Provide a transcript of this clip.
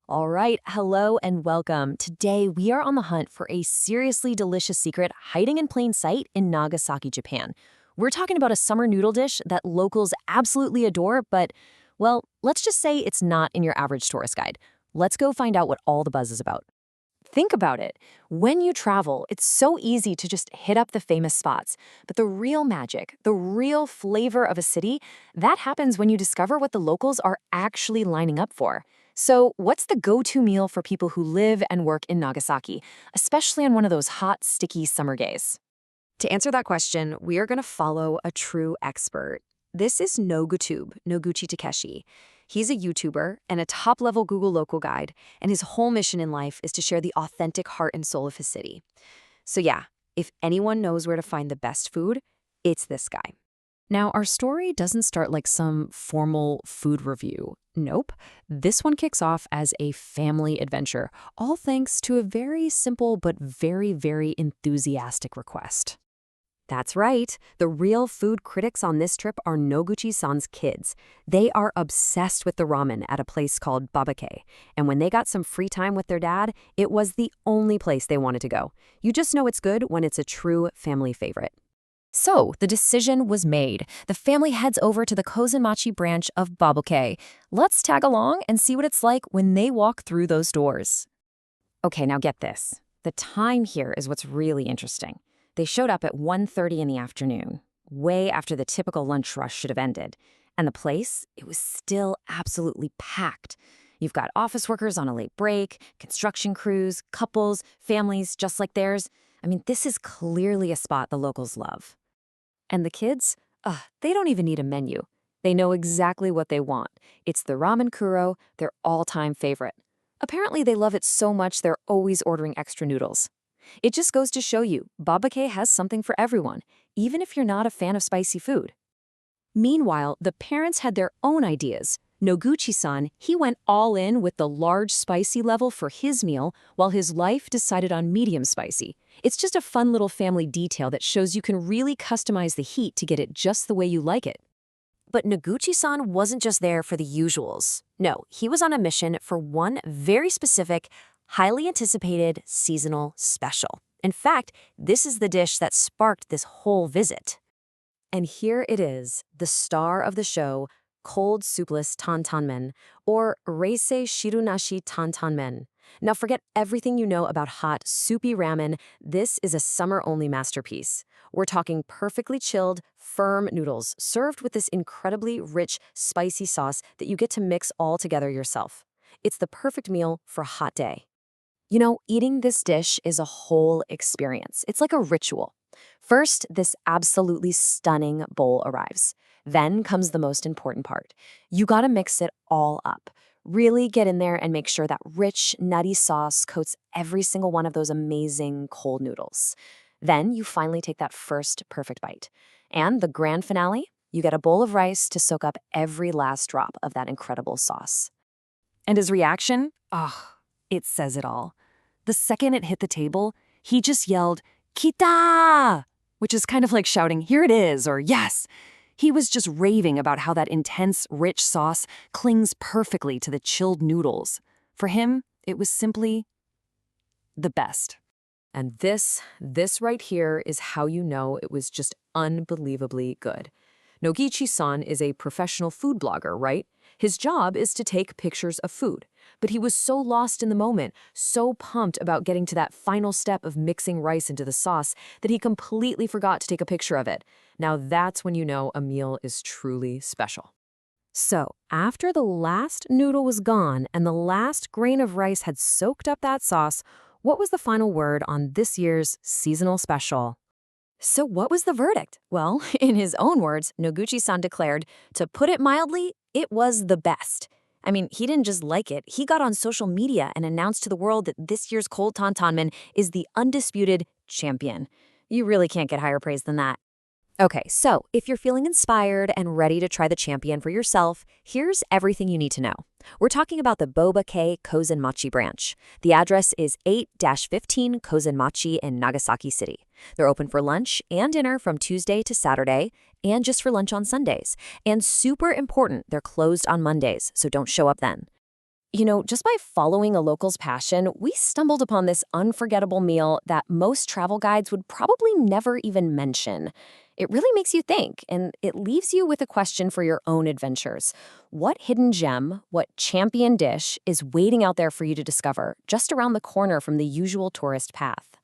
All right, hello and welcome. Today we are on the hunt for a seriously delicious secret hiding in plain sight in Nagasaki, Japan. We're talking about a summer noodle dish that locals absolutely adore, but, well, let's just say it's not in your average tourist guide. Let's go find out what all the buzz is about. Think about it. When you travel, it's so easy to just hit up the famous spots. But the real magic, the real flavor of a city, that happens when you discover what the locals are actually lining up for. So, what's the go-to meal for people who live and work in Nagasaki, especially on one of those hot, sticky summer days? To answer that question, we are going to follow a true expert. This is NoguTube, Noguchi Takeshi. He's a YouTuber and a top-level Google local guide, and his whole mission in life is to share the authentic heart and soul of his city. So yeah, if anyone knows where to find the best food, it's this guy. Now, our story doesn't start like some formal food review. Nope. This one kicks off as a family adventure, all thanks to a very simple but very, very enthusiastic request. That's right. The real food critics on this trip are Noguchi-san's kids. They are obsessed with the ramen at a place called BABAKE. And when they got some free time with their dad, it was the only place they wanted to go. You just know it's good when it's a true family favorite. So, the decision was made. The family heads over to the Kozenmachi branch of BABAKE. Let's tag along and see what it's like when they walk through those doors. Okay, now get this. The time here is what's really interesting. They showed up at 1:30 in the afternoon, way after the typical lunch rush should have ended. And the place, it was still absolutely packed. You've got office workers on a late break, construction crews, couples, families just like theirs. I mean, this is clearly a spot the locals love. And the kids? They don't even need a menu. They know exactly what they want. It's the ramen kuro, their all-time favorite. Apparently, they love it so much they're always ordering extra noodles. It just goes to show you, BABAKE has something for everyone, even if you're not a fan of spicy food. Meanwhile, the parents had their own ideas. Noguchi-san, he went all in with the large spicy level for his meal, while his wife decided on medium spicy. It's just a fun little family detail that shows you can really customize the heat to get it just the way you like it. But Noguchi-san wasn't just there for the usuals. No, he was on a mission for one very specific, highly anticipated seasonal special. In fact, this is the dish that sparked this whole visit. And here it is, the star of the show, cold soupless担々麺, or冷製汁なし担々麺. Now forget everything you know about hot, soupy ramen. This is a summer-only masterpiece. We're talking perfectly chilled, firm noodles served with this incredibly rich, spicy sauce that you get to mix all together yourself. It's the perfect meal for a hot day. You know, eating this dish is a whole experience. It's like a ritual. First, this absolutely stunning bowl arrives. Then comes the most important part. You gotta mix it all up. Really get in there and make sure that rich, nutty sauce coats every single one of those amazing cold noodles. Then you finally take that first perfect bite. And the grand finale, you get a bowl of rice to soak up every last drop of that incredible sauce. And his reaction? It says it all. The second it hit the table, he just yelled, "Kita!" which is kind of like shouting, "Here it is," or "Yes." He was just raving about how that intense, rich sauce clings perfectly to the chilled noodles. For him, it was simply the best. And this right here is how you know it was just unbelievably good. Noguchi-san is a professional food blogger, right? His job is to take pictures of food. But he was so lost in the moment, so pumped about getting to that final step of mixing rice into the sauce, that he completely forgot to take a picture of it. Now that's when you know a meal is truly special. So, after the last noodle was gone and the last grain of rice had soaked up that sauce, what was the final word on this year's seasonal special? So what was the verdict? Well, in his own words, Noguchi-san declared, to put it mildly, it was the best. I mean, he didn't just like it, he got on social media and announced to the world that this year's cold担々麺is the undisputed champion. You really can't get higher praise than that. Okay, so if you're feeling inspired and ready to try the champion for yourself, here's everything you need to know. We're talking about the BABAKE Kosenmachi branch. The address is 8-15 Kozenmachi in Nagasaki City. They're open for lunch and dinner from Tuesday to Saturday, and just for lunch on Sundays. And super important, they're closed on Mondays, so don't show up then. Just by following a local's passion, we stumbled upon this unforgettable meal that most travel guides would probably never even mention. It really makes you think, and it leaves you with a question for your own adventures. What hidden gem, what champion dish is waiting out there for you to discover, just around the corner from the usual tourist path?